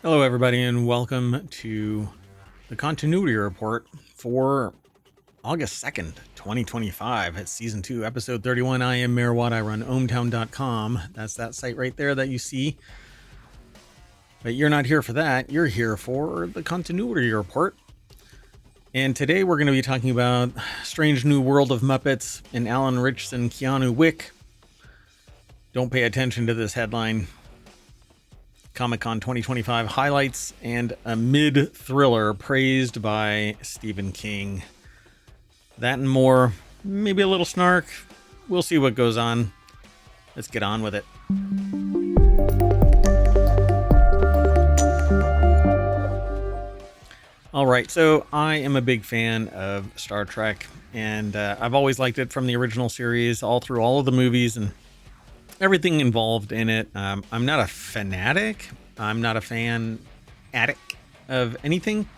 Hello, everybody, and welcome to the continuity report for August 2nd, 2025. It's season 2, episode 31. I am MayorWatt. I run ohmTown.com. That's that site right there that you see. But you're not here for that. You're here for the continuity report. And today we're going to be talking about Strange New World of Muppets and Alan Ritchson, Keanu Wick. Don't pay attention to this headline. Comic-Con 2025 highlights and a mid-thriller praised by Stephen King. That and more, maybe a little snark. We'll see what goes on. Let's get on with it. All right, so I am a big fan of Star Trek, and I've always liked it from the original series, all through all of the movies and everything involved in it. I'm not a fanatic. I'm not a fan addict of anything.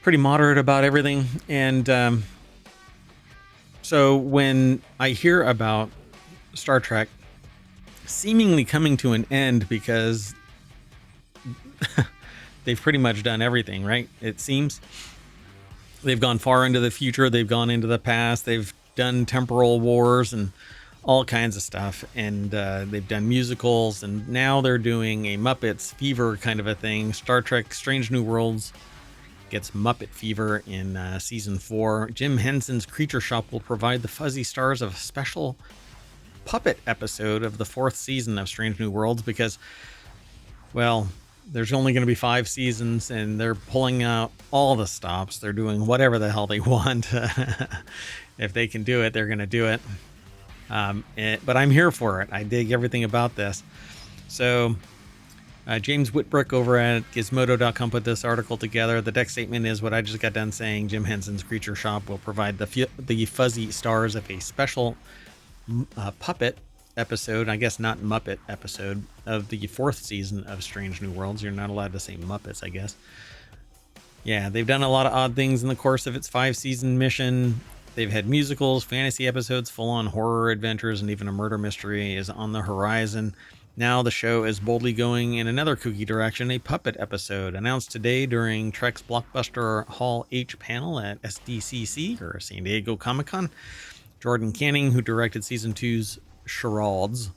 Pretty moderate about everything. And so when I hear about Star Trek seemingly coming to an end because they've pretty much done everything, right? It seems they've gone far into the future. They've gone into the past. They've done temporal wars and all kinds of stuff, and they've done musicals, and now they're doing a Muppets fever kind of a thing. Star Trek Strange New Worlds gets Muppet fever in season 4. Jim Henson's Creature Shop will provide the fuzzy stars of a special puppet episode of the 4th season of Strange New Worlds because, well, there's only going to be 5 seasons, and they're pulling out all the stops. They're doing whatever the hell they want. If they can do it, they're going to do it. But I'm here for it. I dig everything about this. So James Whitbrook over at Gizmodo.com put this article together. The deck statement is what I just got done saying. Jim Henson's Creature Shop will provide the fuzzy stars of a special puppet episode, I guess not Muppet episode, of the 4th season of Strange New Worlds. You're not allowed to say Muppets, I guess. Yeah, they've done a lot of odd things in the course of its 5-season mission. They've had musicals, fantasy episodes, full-on horror adventures, and even a murder mystery is on the horizon. Now the show is boldly going in another kooky direction, a puppet episode, announced today during Trek's Blockbuster Hall H panel at SDCC, or San Diego Comic-Con. Jordan Canning, who directed Season 2's Charades,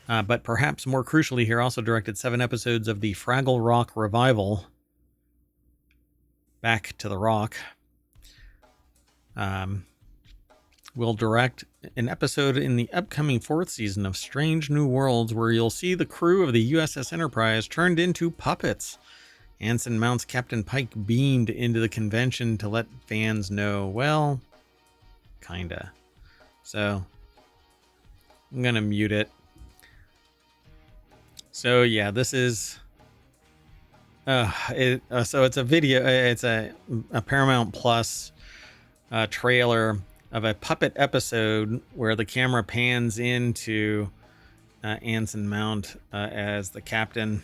but perhaps more crucially here, also directed 7 episodes of the Fraggle Rock revival, Back to the Rock. Will direct an episode in the upcoming 4th season of Strange New Worlds where you'll see the crew of the USS Enterprise turned into puppets. Anson Mount's Captain Pike beamed into the convention to let fans know, well, kinda. So, I'm gonna mute it. So yeah, this is... so it's a video, it's a Paramount Plus trailer of a puppet episode where the camera pans into Anson Mount as the captain,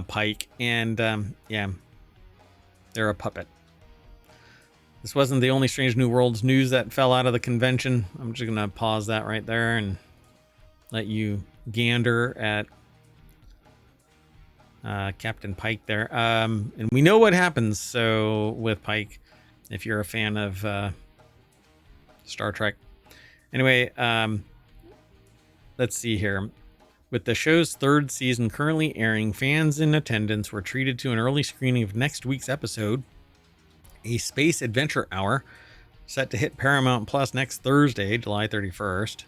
Pike, and yeah, they're a puppet. This wasn't the only Strange New Worlds news that fell out of the convention. I'm just gonna pause that right there and let you gander at Captain Pike there. And we know what happens so with Pike, if you're a fan of Star Trek. Anyway, let's see here. With the show's 3rd season currently airing, fans in attendance were treated to an early screening of next week's episode, a space adventure hour, set to hit Paramount Plus next Thursday, July 31st.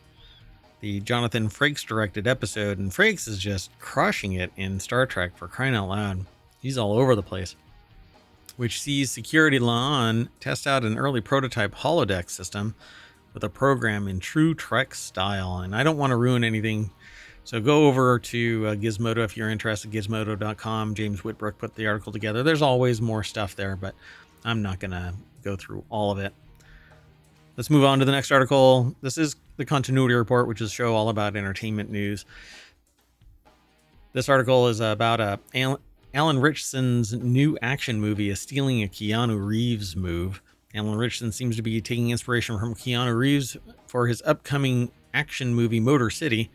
The Jonathan Frakes directed episode, and Frakes is just crushing it in Star Trek, for crying out loud. He's all over the place. Which sees Security La'an test out an early prototype holodeck system with a program in true Trek style. And I don't want to ruin anything, so go over to Gizmodo if you're interested, gizmodo.com. James Whitbrook put the article together. There's always more stuff there, but I'm not going to go through all of it. Let's move on to the next article. This is the Continuity Report, which is a show all about entertainment news. This article is about Alan Ritchson's new action movie is stealing a Keanu Reeves move. Alan Ritchson seems to be taking inspiration from Keanu Reeves for his upcoming action movie Motor City.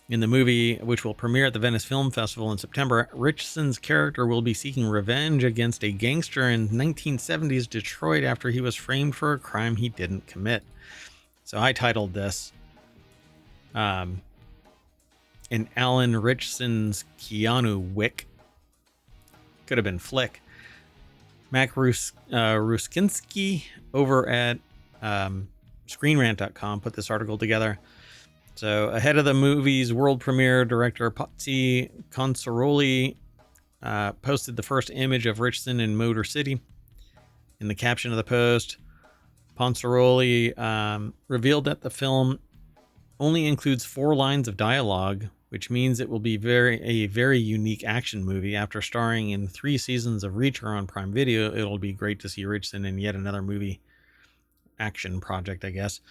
In the movie, which will premiere at the Venice Film Festival in September, Ritchson's character will be seeking revenge against a gangster in 1970s Detroit after he was framed for a crime he didn't commit. So I titled this in Alan Ritchson's Keanu Wick. Could have been Flick. Mac Ruskinski over at ScreenRant.com put this article together. So ahead of the movie's world premiere, director Patsy Consaroli posted the first image of Ritchson in Motor City. In the caption of the post, Consaroli revealed that the film only includes 4 lines of dialogue, which means it will be a very unique action movie. After starring in 3 seasons of Reacher on Prime Video, it'll be great to see Ritchson in yet another movie action project, I guess.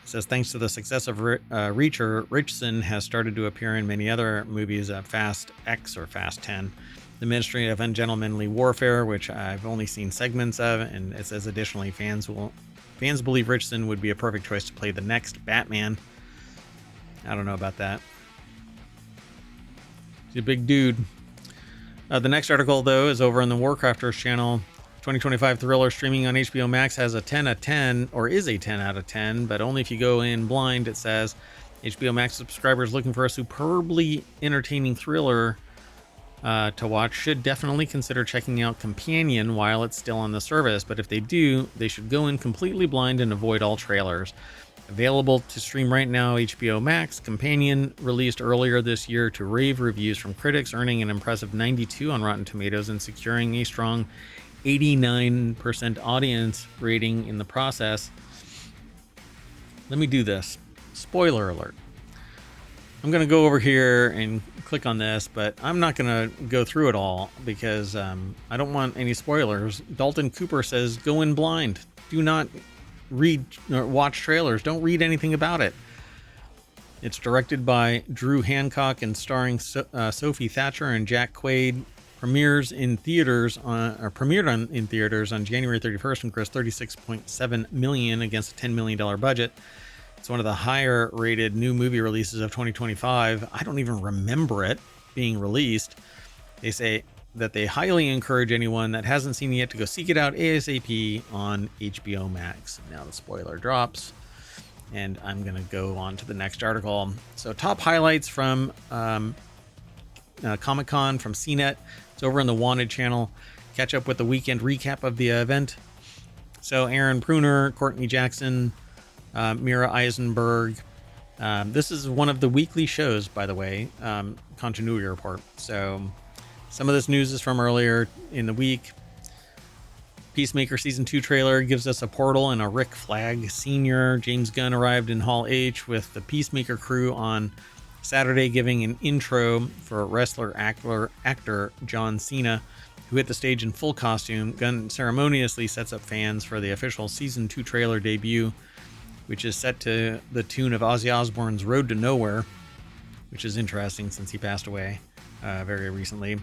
It says, thanks to the success of Reacher, Ritchson has started to appear in many other movies, Fast X or Fast 10, The Ministry of Ungentlemanly Warfare, which I've only seen segments of, and it says additionally fans believe Ritchson would be a perfect choice to play the next Batman. I don't know about that. He's a big dude. The next article, though, is over on the WarCrafters channel. 2025 thriller streaming on HBO Max has a 10 out of 10, or is a 10 out of 10, but only if you go in blind. It says HBO Max subscribers looking for a superbly entertaining thriller to watch should definitely consider checking out Companion while it's still on the service, but if they do, they should go in completely blind and avoid all trailers. Available to stream right now, HBO Max, Companion released earlier this year to rave reviews from critics, earning an impressive 92 on Rotten Tomatoes and securing a strong 89% audience rating in the process. Let me do this. Spoiler alert. I'm going to go over here and click on this, but I'm not going to go through it all because I don't want any spoilers. Dalton Cooper says, go in blind. Do not read or watch trailers. Don't read anything about it. It's directed by Drew Hancock and starring Sophie Thatcher and Jack Quaid. Premiered in theaters on January 31st and grossed $36.7 million against a $10 million budget. It's one of the higher rated new movie releases of 2025. I don't even remember it being released. They say that they highly encourage anyone that hasn't seen it yet to go seek it out ASAP on HBO Max. Now the spoiler drops, and I'm going to go on to the next article. So top highlights from Comic-Con from CNET. It's over on the Wanted channel. Catch up with the weekend recap of the event. So Aaron Pruner, Courtney Jackson, Mira Eisenberg. This is one of the weekly shows, by the way, Continuity Report. So some of this news is from earlier in the week. Peacemaker Season 2 trailer gives us a portal and a Rick Flag Sr. James Gunn arrived in Hall H with the Peacemaker crew on Saturday, giving an intro for wrestler actor John Cena, who hit the stage in full costume. Gunn ceremoniously sets up fans for the official Season 2 trailer debut, which is set to the tune of Ozzy Osbourne's Road to Nowhere, which is interesting since he passed away very recently.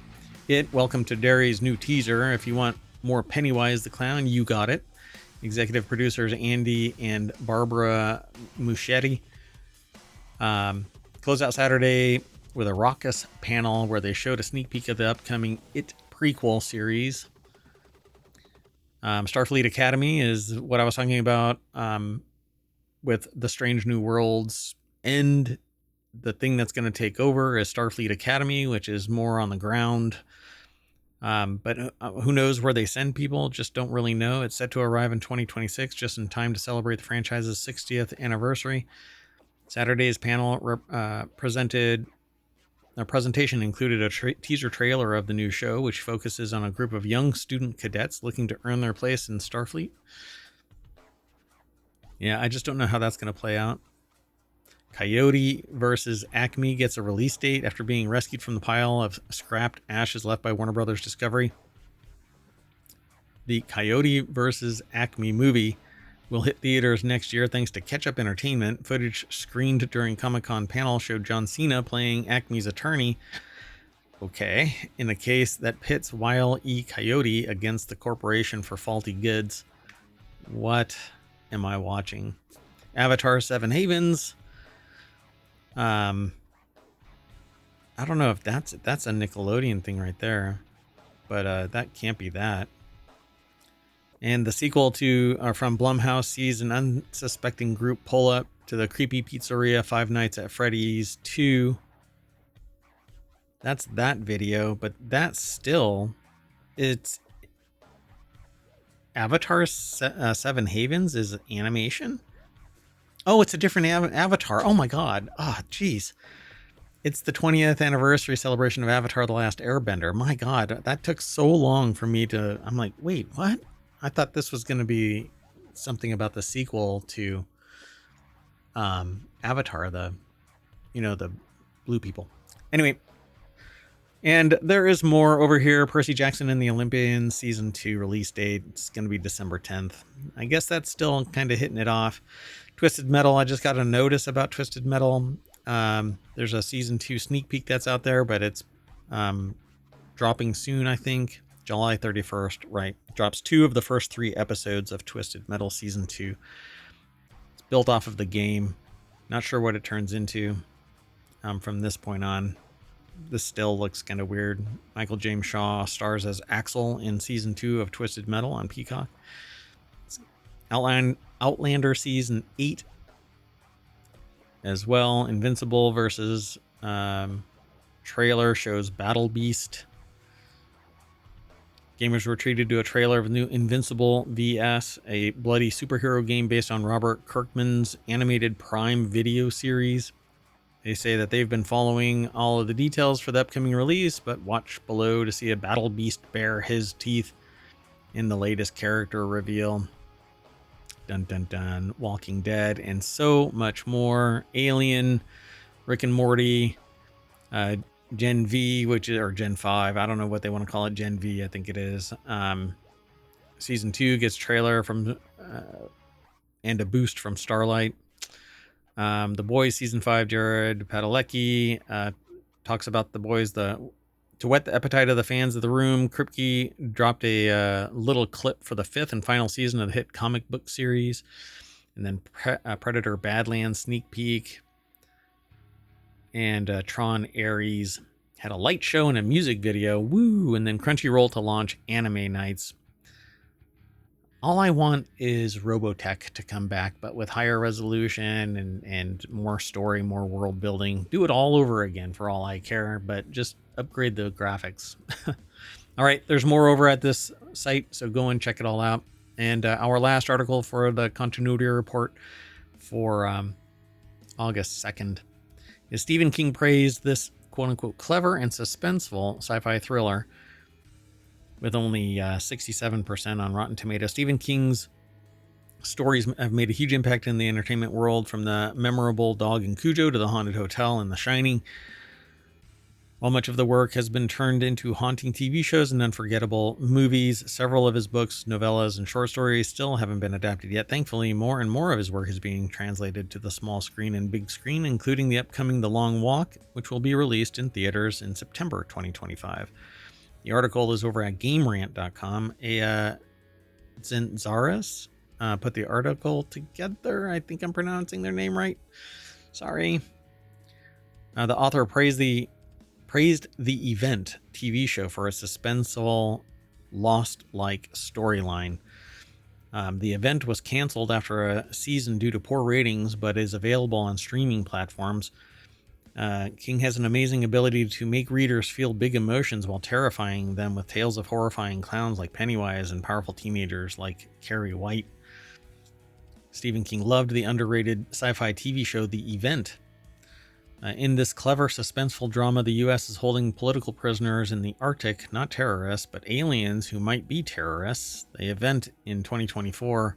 Welcome to Derry's new teaser. If you want more Pennywise the Clown, you got it. Executive producers Andy and Barbara Muschetti. Close out Saturday with a raucous panel where they showed a sneak peek of the upcoming It prequel series. Starfleet Academy is what I was talking about with the Strange New Worlds end. The thing that's going to take over is Starfleet Academy, which is more on the ground. But who knows where they send people? Just don't really know. It's set to arrive in 2026, just in time to celebrate the franchise's 60th anniversary. Saturday's panel presentation included a teaser trailer of the new show, which focuses on a group of young student cadets looking to earn their place in Starfleet. Yeah, I just don't know how that's going to play out. Coyote versus Acme gets a release date after being rescued from the pile of scrapped ashes left by Warner Brothers Discovery. The Coyote versus Acme movie will hit theaters next year thanks to Catch-Up Entertainment. Footage screened during Comic-Con panel showed John Cena playing Acme's attorney, in a case that pits Wile E. Coyote against the Corporation for Faulty Goods. What am I watching? Avatar 7 Havens. I don't know if that's a Nickelodeon thing right there, but that can't be that. And the sequel to from Blumhouse sees an unsuspecting group pull up to the creepy pizzeria Five Nights at Freddy's 2. That's that video, but that's still, it's Avatar 7 Havens is animation. Oh, it's a different Avatar. Oh my god. Oh, jeez. It's the 20th anniversary celebration of Avatar: The Last Airbender. My god, that took so long for me to... I'm like, wait, what? I thought this was going to be something about the sequel to Avatar, the blue people. Anyway, and there is more over here. Percy Jackson and the Olympians season 2 release date. It's going to be December 10th. I guess that's still kind of hitting it off. Twisted Metal. I just got a notice about Twisted Metal. There's a season 2 sneak peek that's out there, but it's dropping soon, I think. July 31st, right? Drops 2 of the first 3 episodes of Twisted Metal season 2. It's built off of the game. Not sure what it turns into from this point on. This still looks kind of weird. Michael James Shaw stars as Axel in season 2 of Twisted Metal on Peacock. Outlander season 8 as well. Invincible versus trailer shows Battle Beast. Gamers were treated to a trailer of new Invincible VS, a bloody superhero game based on Robert Kirkman's animated Prime Video series. They say that they've been following all of the details for the upcoming release, but watch below to see a Battle Beast bare his teeth in the latest character reveal. Dun dun dun. Walking Dead and so much more. Alien, Rick and Morty, Gen V, or Gen 5. I don't know what they want to call it. Gen V, I think it is. Season 2 gets trailer from and a boost from Starlight. The Boys season 5, Jared Padalecki talks about The Boys. To whet the appetite of the fans of the room, Kripke dropped a little clip for the 5th and final season of the hit comic book series. And then Predator Badlands sneak peek. And Tron Ares had a light show and a music video. Woo! And then Crunchyroll to launch Anime Nights. All I want is Robotech to come back, but with higher resolution and more story, more world building. Do it all over again for all I care, but just upgrade the graphics. All right, there's more over at this site, so go and check it all out. And our last article for the continuity report for August 2nd is Stephen King praised this quote-unquote clever and suspenseful sci-fi thriller with only 67% on Rotten Tomatoes. Stephen King's stories have made a huge impact in the entertainment world, from the memorable Dog and Cujo to the Haunted Hotel and The Shining. While much of the work has been turned into haunting TV shows and unforgettable movies, several of his books, novellas, and short stories still haven't been adapted yet. Thankfully, more and more of his work is being translated to the small screen and big screen, including the upcoming The Long Walk, which will be released in theaters in September 2025. The article is over at GameRant.com. Zentzaris put the article together. I think I'm pronouncing their name right. Sorry. The author praised the Event TV show for a suspenseful, Lost-like storyline. The Event was canceled after a season due to poor ratings, but is available on streaming platforms. King has an amazing ability to make readers feel big emotions while terrifying them with tales of horrifying clowns like Pennywise and powerful teenagers like Carrie White. Stephen King loved the underrated sci-fi TV show The Event. In this clever, suspenseful drama, the U.S. is holding political prisoners in the Arctic, not terrorists, but aliens who might be terrorists. The Event in 2024,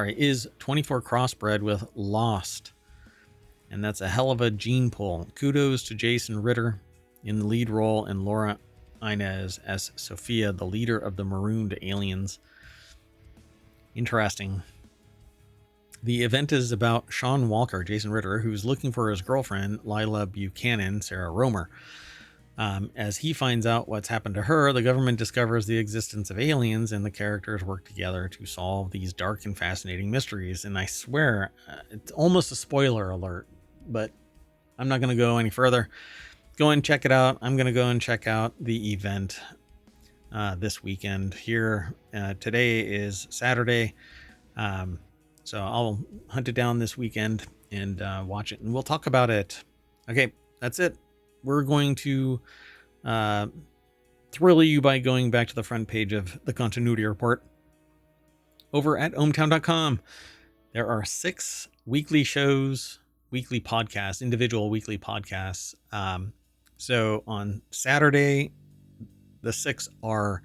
is 24 crossbred with Lost. And that's a hell of a gene pull. Kudos to Jason Ritter in the lead role and Laura Inez as Sophia, the leader of the marooned aliens. Interesting. The Event is about Sean Walker, Jason Ritter, who's looking for his girlfriend, Lila Buchanan, Sarah Romer. As he finds out what's happened to her, the government discovers the existence of aliens, and the characters work together to solve these dark and fascinating mysteries. And I swear, it's almost a spoiler alert, but I'm not going to go any further. go and check it out. I'm going to go and check out the event this weekend here. Today is Saturday. So I'll hunt it down this weekend and watch it, and we'll talk about it. Okay, that's it. We're going to thrill you by going back to the front page of the Continuity Report over at ohmTown.com. There are 6 weekly shows, weekly podcasts, individual weekly podcasts. So on Saturday, the 3 are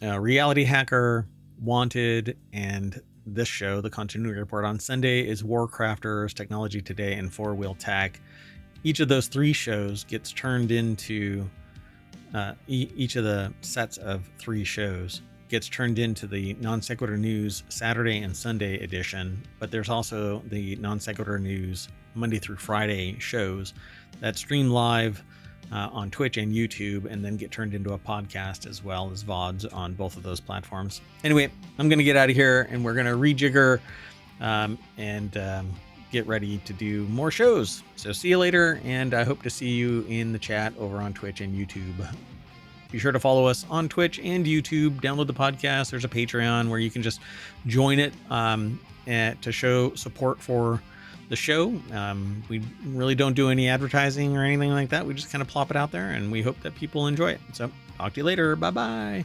RealityHacker, Wanted, and this show, the Continuity Report. On Sunday is WarCrafters, TechnologyToday, and FourWheelTech. Each of those 3 shows gets turned into each of the sets of 3 shows gets turned into the Non Sequitur News Saturday and Sunday edition, but there's also the Non Sequitur News Monday through Friday shows that stream live on Twitch and YouTube, and then get turned into a podcast as well as VODs on both of those platforms. Anyway, I'm going to get out of here, and we're going to rejigger and get ready to do more shows. So see you later, and I hope to see you in the chat over on Twitch and YouTube. Be sure to follow us on Twitch and YouTube. Download the podcast. There's a Patreon where you can just join it to show support for the show. We really don't do any advertising or anything like that. We just kind of plop it out there, and we hope that people enjoy it. So talk to you later. Bye-bye.